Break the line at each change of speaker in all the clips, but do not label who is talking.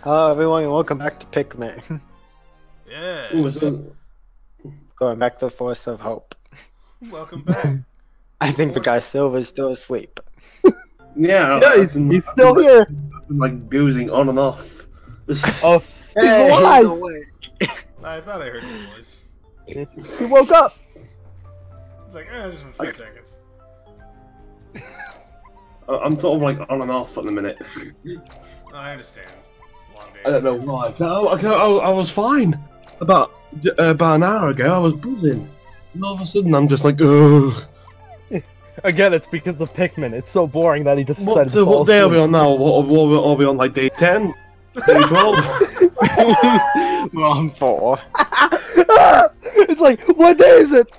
Hello everyone and welcome back to Pikmin.
Yes.
Going back to the Force of Hope.
Welcome back.
I think the guy Silver's still asleep.
Yeah,
Yeah, he's still here.
I've been like boozing on and off.
Oh, he's
Hey,
alive.
awake.
I thought I heard his voice.
He woke up.
It's like, just for a few seconds.
I'm sort of like on and off at the minute.
I understand. Long day.
I don't know why. I was fine about an hour ago. I was boozing, and all of a sudden I'm just like, ugh.
Again, it's because of Pikmin. It's so boring that he just
What,
decided
so
to fall
what day are we
asleep.
on now? What are we on, like day 10? Day 12?
We're on 4.
It's like, what day is it?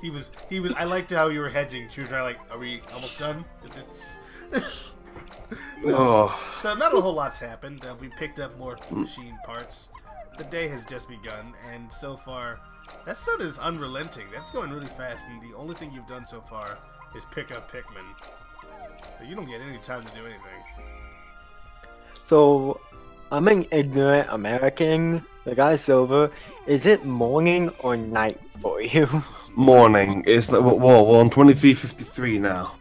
He was. I liked how you were hedging. She was trying, like, are we almost done?
Oh.
So not a whole lot's happened. We picked up more machine parts. The day has just begun, and so far, that sun is unrelenting. That's going really fast, and the only thing you've done so far is pick up Pikmin. So you don't get any time to do anything.
So, I'm an ignorant American. The guy Silver, is it morning or night for you?
Morning. It's like, we're on 23:53 now.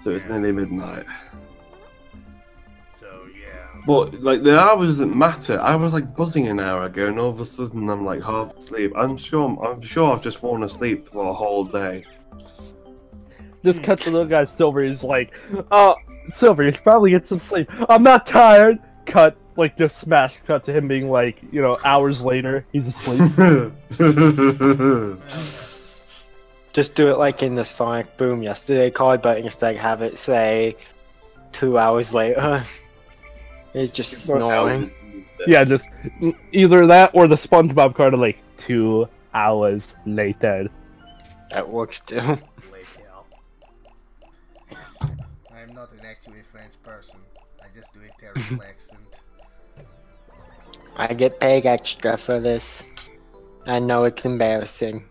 So it's nearly midnight.
So yeah.
But like the hours doesn't matter. I was like buzzing an hour ago, and all of a sudden I'm like half asleep. I'm sure I've just fallen asleep for a whole day.
Just cut to the little guy Silver. He's like, Silver, you should probably get some sleep. I'm not tired. Cut, like, just smash cut to him being like, hours later, he's asleep.
Just do it like in the Sonic Boom Yesterday card, but instead have it say 2 hours later. He's just snoring.
Yeah, just either that or the SpongeBob card of like 2 hours later.
That works too.
Late hell. I am not an actually French person. I just do a terrible accent.
I get paid extra for this. I know it's embarrassing.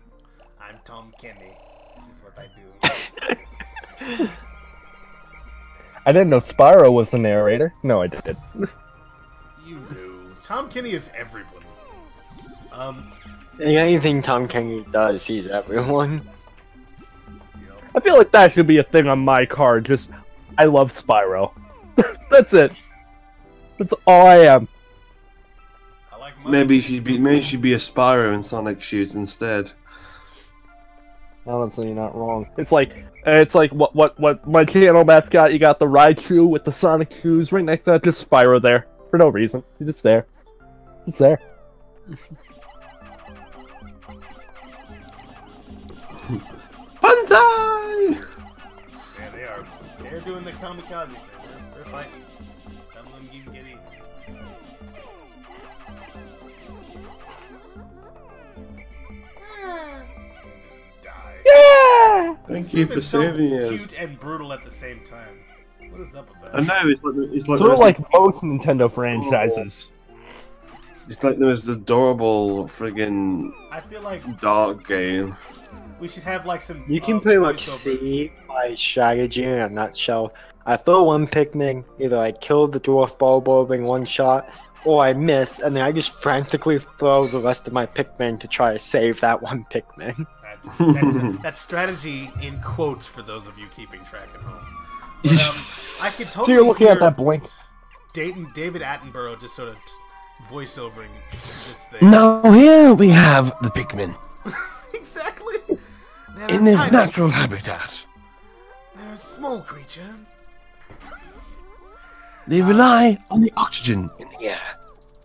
I'm Tom Kenny. This is what I do.
I didn't know Spyro was the narrator. No, I did.
You knew. Tom Kenny is everyone.
Anything Tom Kenny does, he's everyone.
I feel like that should be a thing on my card. Just, I love Spyro. That's it. That's all I am.
I like money.
Maybe she'd be a Spyro in Sonic shoes instead.
Honestly, you're not wrong. It's like what my channel mascot. You got the Raichu with the Sonic shoes right next to that. Just Spyro there for no reason. He's just there. It's there.
Banzai!
Yeah, they are. They're doing the kamikaze thing. They're fighting. Some of them even get eaten. Just die.
Yeah.
Thank you for
so
saving us.
cute and brutal at the same time. What is up with that?
I know it's like
Sort of like most Nintendo franchises.
it's like there was the adorable friggin'
I feel like
dark game.
we should have like some.
You can pretty much
voiceover.
see my strategy in a nutshell. I throw one Pikmin, either I kill the Dwarf Bulb in one shot, or I miss, and then I just frantically throw the rest of my Pikmin to try to save that one Pikmin.
That's strategy in quotes for those of you keeping track at home. But, I could totally
So you're looking at
hear
that blink.
David Attenborough just sort of voiceovering this thing.
Now here we have the Pikmin
Exactly. They're
in his
tiny.
natural habitat.
They're a small creature.
They rely on the oxygen in the air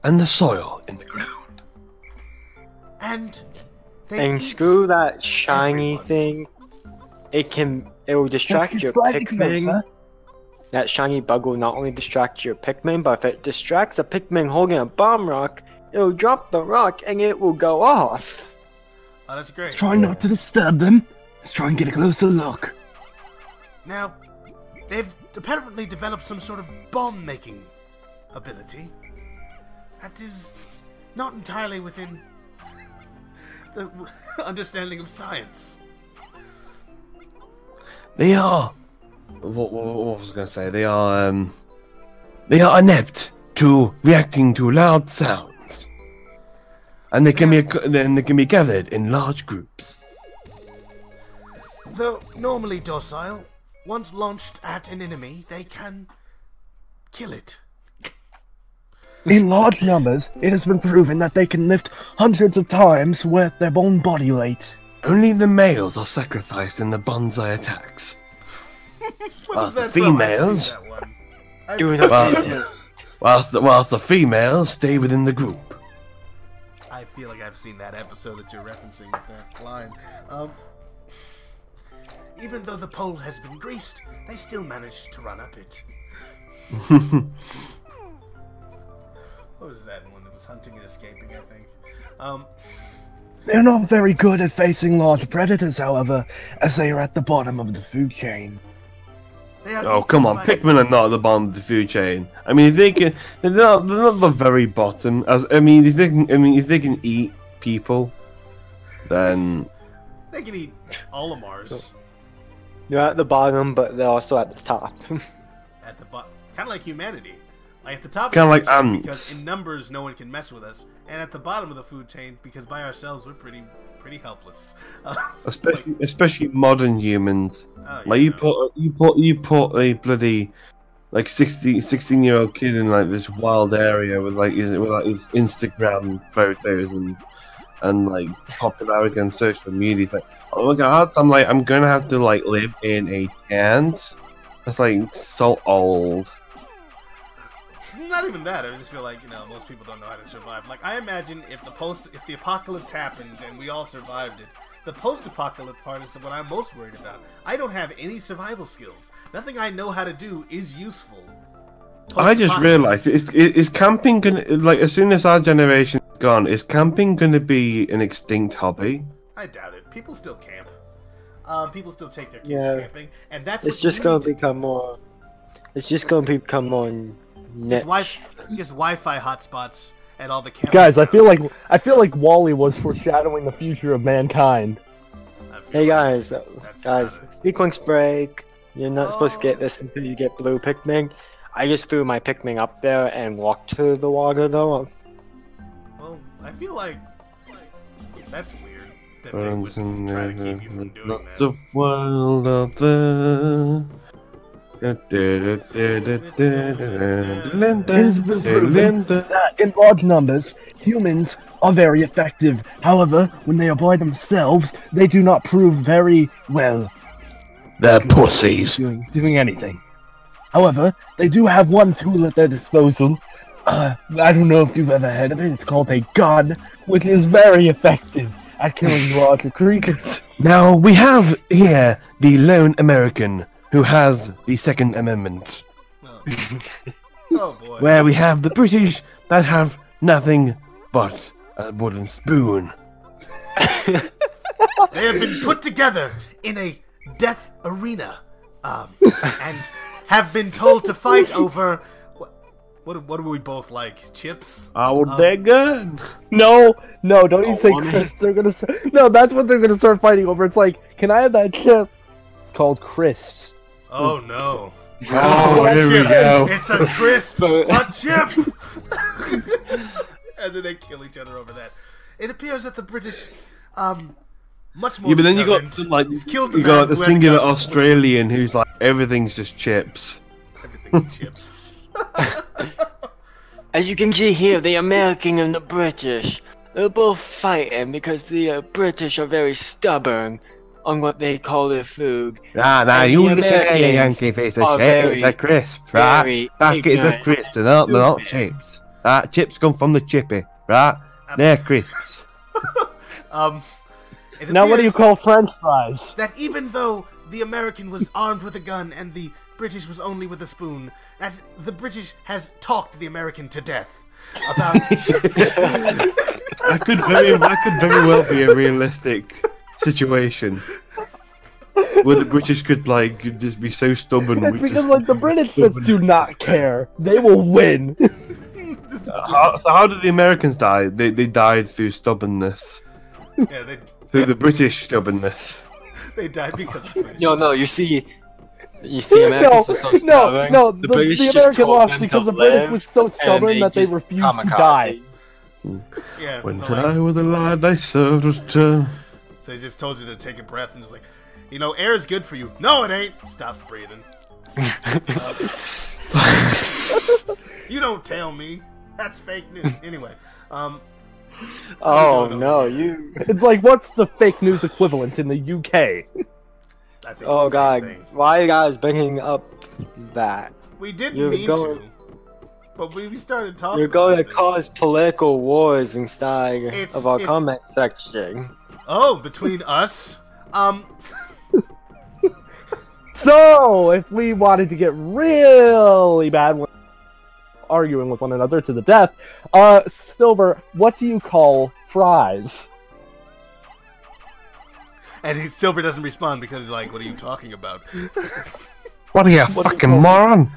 and the soil in the ground.
And they
And
eat
screw that shiny
everyone.
thing. It will distract your Pikmin. That shiny bug will not only distract your Pikmin, but if it distracts a Pikmin holding a bomb rock, it'll drop the rock and it will go off.
Oh, that's great.
Try not to disturb them. Let's try and get a closer look.
Now, they've apparently developed some sort of bomb-making ability that is not entirely within the understanding of science.
They are. What was I going to say? They They are inept to reacting to loud sounds, and they can be gathered in large groups.
Though normally docile, once launched at an enemy, they can kill it.
In large numbers, it has been proven that they can lift hundreds of times with their own body weight.
Only the males are sacrificed in the bonsai attacks. Whilst the females, whilst the females stay within the group.
I feel like I've seen that episode that you're referencing with that line. Even though the pole has been greased, they still managed to run up it. What was that one that was hunting and escaping, I think?
They're not very good at facing large predators, however, as they are at the bottom of the food chain.
Oh, come on, Pikmin are not at the bottom of the food chain. I mean, if they can, they're not the very bottom. If they can eat people, then
they can eat Olimars.
They're at the bottom, but they're also at the top.
At the bottom, kind of like humanity. Like at the top,
kind of like
chain,
ants.
Because in numbers, no one can mess with us, and at the bottom of the food chain, because by ourselves, we're pretty helpless.
Especially modern humans. Like you put a bloody like 16-year-old kid in like this wild area with his Instagram photos and like popularity on social media. Like, oh my god, I'm gonna have to like live in a tent. That's like so old.
Not even that. I just feel like, most people don't know how to survive. Like, I imagine if the apocalypse happened and we all survived it, the post-apocalypse part is what I'm most worried about. I don't have any survival skills. Nothing I know how to do is useful.
I just realized, is camping gonna, like, as soon as our generation's gone, is camping gonna be an extinct hobby?
I doubt it. People still camp. People still take their kids camping, and that's
it's just gonna become more. It's just gonna become more.
Just Wi-Fi hotspots at all the camping
guys. I feel like Wall-E was foreshadowing the future of mankind.
Hey guys, sequence break. You're not supposed to get this until you get blue Pikmin. I just threw my Pikmin up there and walked to the water though.
Well, I feel like that's weird that they would try to keep you from doing that.
Lots of world out there. It
has been proven that in large numbers, humans are very effective. However, when they are by themselves, they do not prove very well.
They're pussies.
Doing anything. However, they do have one tool at their disposal. I don't know if you've ever heard of it. It's called a gun, which is very effective at killing larger creatures.
Now, we have here the lone American who has the Second Amendment.
Oh boy.
Where we have the British that have nothing but a wooden spoon.
They have been put together in a death arena, and have been told to fight over. What do we both like? Chips?
Our gun?
No, don't even say crisps. They're gonna start. No, that's what they're gonna start fighting over. It's like, can I have that chip? It's called crisps.
Oh no!
Oh, here we go.
It's a crisp, a chip. And then they kill each other over that. It appears that the British, much more.
Yeah, but then you got some, like you got the singular Australian who's like everything's just chips.
Everything's chips.
As you can see here, the American and the British, they're both fighting because the British are very stubborn on what they call their food.
You listen to Yankee face. It's a crisp, right? Packets of crisps, they're not chips. Chips come from the chippy, right? They're crisps.
Now what do you call French fries?
That even though the American was armed with a gun and the British was only with a spoon, that the British has talked the American to death about.
That could very well be a realistic situation where the British could just be so stubborn.
It's because the British just do not care. They will win.
So how did the Americans die? They died through stubbornness.
Yeah,
through the British stubbornness.
They died because of British.
No, you see, You see, Americans are so stubborn.
No.
The
The
British just
American
told
lost
them
because
to
the British
live,
was so
and
stubborn that they
just
refused to
kamikaze.
die.
Yeah.
When
so, like,
I was alive, they served us too.
so he just told you to take a breath and just like, you know, air is good for you. No, it ain't. Stops breathing. You don't tell me. That's fake news. Anyway,
Oh no, you.
It's like, what's the fake news equivalent in the UK?
I think
Oh
it's the same
god,
thing.
why are you guys bringing up that?
We didn't
You're
mean
going-
to, but we started talking.
You're going to
about this.
cause political wars inside
It's-
of our
it's-
comment section.
Oh, between us.
So, if we wanted to get really bad with arguing with one another to the death, Silver, what do you call fries?
And Silver doesn't respond because he's like, "What are you talking about?"
What are you,
What do you
fucking
call-
moron?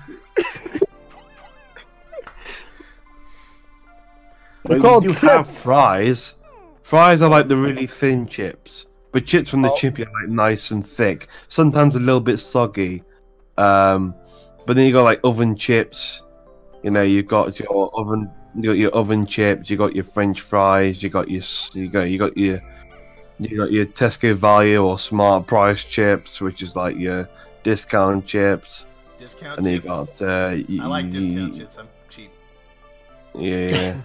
They're called
you have
chips.
fries. Fries are like the really thin chips, but chips from the
Oh.
chippy are like nice and thick. Sometimes a little bit soggy. But then you got like oven chips. You know, you've got your oven, chips. You got your French fries. You got your Tesco Value or Smart Price chips, which is like your discount chips.
Discount
And then you
chips.
got
I like discount chips. I'm cheap.
Yeah.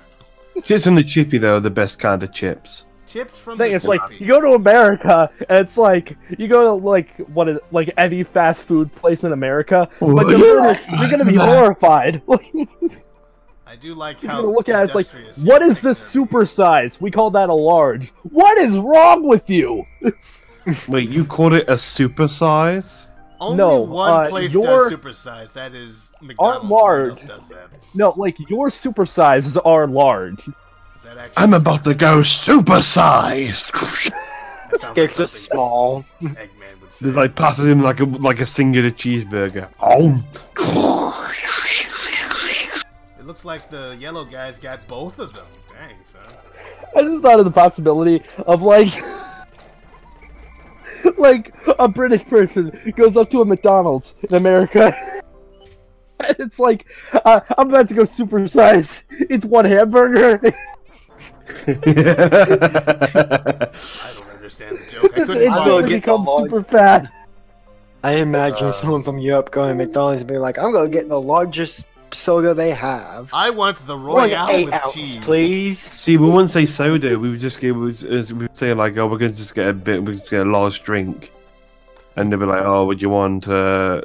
Chips from the chippy though are the best kind of chips.
Chips from
Thing,
the
it's like
chippy.
you go to America and it's like you go to like any fast food place in America, but you're gonna be horrified.
I do like
You're
how
gonna look at it, it's like,
industrious
what
you
is
make
this
them.
super size? We call that a large. What is wrong with you?
Wait, you called it a super size?
Only
No,
one place
your-
does supersize. That is McDonald's.
large.
No one else does that.
No, like your super sizes are large.
Is that actually?
I'm about to go super sized.
That sounds
It's
like
a
something
small.
Eggman would say.
Just like passes him like a singular cheeseburger. Oh.
It looks like the yellow guys got both of them. Dang, son.
I just thought of the possibility of like like a British person goes up to a McDonald's in America and it's like I'm about to go super size. It's one hamburger.
I don't understand the joke. I couldn't
It's
I'll
follow
go
it.
get
become
the large-
super fat.
I imagine someone from Europe going to McDonald's and being like, "I'm gonna get the largest soda they have.
I want the
Like
Royale
8
with
ounce,
cheese,
please."
See, we wouldn't say soda. We would just we'd say like, oh, we're gonna just get we just get a large drink, and they'd be like, oh, would you want?
Do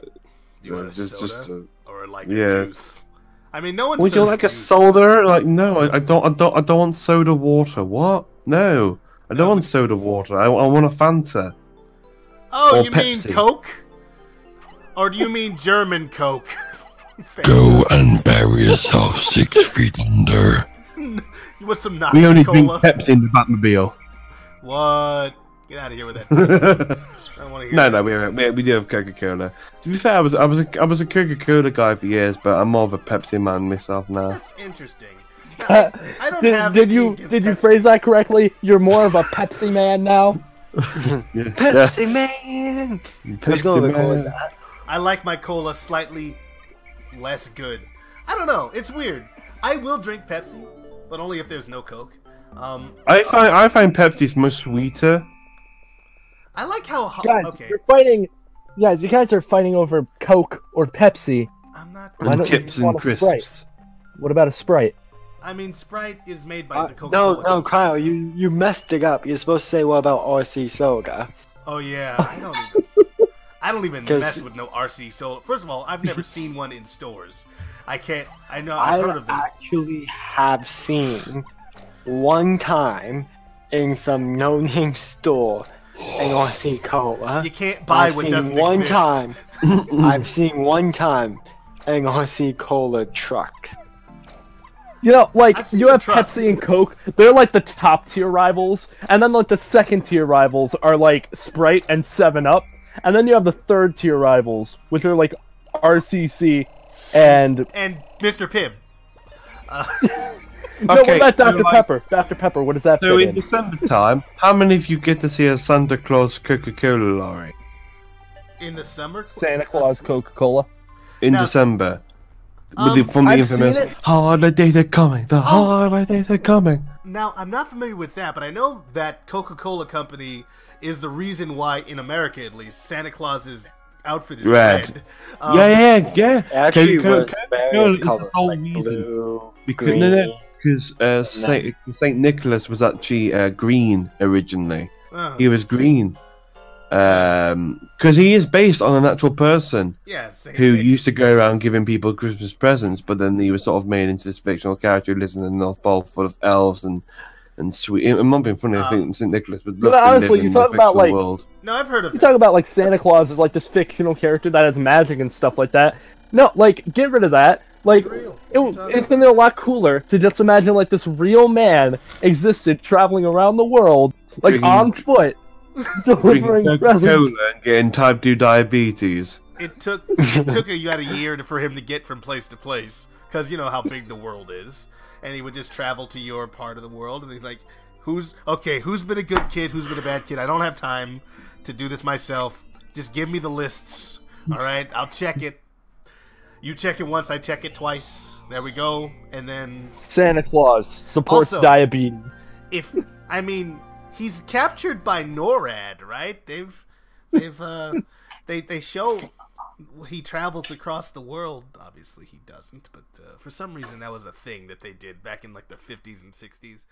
you want a soda or like
yeah.
a juice? I mean, no one's.
Would you like a soda? Like, no, I don't want soda water. What? No, I don't want soda water. I want a Fanta.
Oh,
or
you mean
Pepsi.
Coke? Or do you mean German Coke?
Go and bury yourself 6 feet under.
You want some Nazi
We only drink
cola?
Pepsi in the Batmobile.
What? Get out of here with that. Pepsi. I don't want to hear
No,
that.
we do have Coca-Cola. To be fair, I was a Coca-Cola guy for years, but I'm more of a Pepsi man myself now.
That's interesting. I don't have.
Did
anything
you
against Pepsi.
phrase that correctly? You're more of a Pepsi man now.
Yeah.
Pepsi Man. Who's gonna record that?
I like my cola slightly less good. I don't know. It's weird. I will drink Pepsi, but only if there's no Coke.
I find Pepsi's much sweeter.
I like how
Guys,
okay.
you're fighting. Guys, you guys are fighting over Coke or Pepsi.
I'm not.
Why
And
don't you
chips
just
and
want a Sprite?
crisps.
What about a Sprite?
I mean, Sprite is made by the Coca-Cola.
No,
company.
Kyle, you messed it up. You're supposed to say, "What about RC Soda?"
Oh yeah, I don't even
'Cause-
mess with no RC. So first of all, I've never seen one in stores. I can't. I know.
I
I've heard of them.
actually have seen one time in some no-name store an RC Cola.
You can't buy
I've
what
seen
doesn't
one
exist.
time. I've seen one time an RC Cola truck.
You know, like,
I've seen
you
the
have
truck.
Pepsi and Coke, they're like the top tier rivals, and then like the second tier rivals are like Sprite and 7-Up, and then you have the third tier rivals, which are like RCC and...
And Mr. Pibb.
No, what about Dr. Pepper? Dr. Pepper, what does that
So
fit
in
in?
December time, how many of you get to see a Santa Claus Coca-Cola lorry?
In the summer?
Santa Claus Coca-Cola.
In
Now-
December. From the
I've
infamous
seen it.
holidays are coming. The holidays are coming.
Now, I'm not familiar with that, but I know that Coca-Cola Company is the reason why, in America at least, Santa Claus's outfit is red.
Yeah.
Actually, was
no,
various
it's
colors,
all
like
reason.
blue,
Because
green.
Saint Nicholas was actually green originally.
Oh.
He was green. Because he is based on an actual person
Yeah, same
who
thing.
used to go around giving people Christmas presents, but then he was sort of made into this fictional character who lives in the North Pole full of elves and sweet. I'm not being funny. I think Saint Nicholas would love to
honestly,
live
you
in the
talk about,
fictional
like,
world.
No, I've heard of
You
that.
talk about like Santa Claus is like this fictional character that has magic and stuff like that. No, like get rid of that. Like
It's real.
it's gonna be a lot cooler to just imagine like this real man existed traveling around the world like
Drinking-
on foot, delivering
Drinking
presents.
Coca-Cola and getting type 2 diabetes.
It took you had a year for him to get from place to place, because you know how big the world is, and he would just travel to your part of the world, and he's like, who's been a good kid, who's been a bad kid? I don't have time to do this myself. Just give me the lists, all right? I'll check it. You check it once, I check it twice. There we go, and then
Santa Claus supports
Also-
diabetes.
he's captured by NORAD, right? They show he travels across the world. Obviously he doesn't, but for some reason that was a thing that they did back in like the 50s and 60s.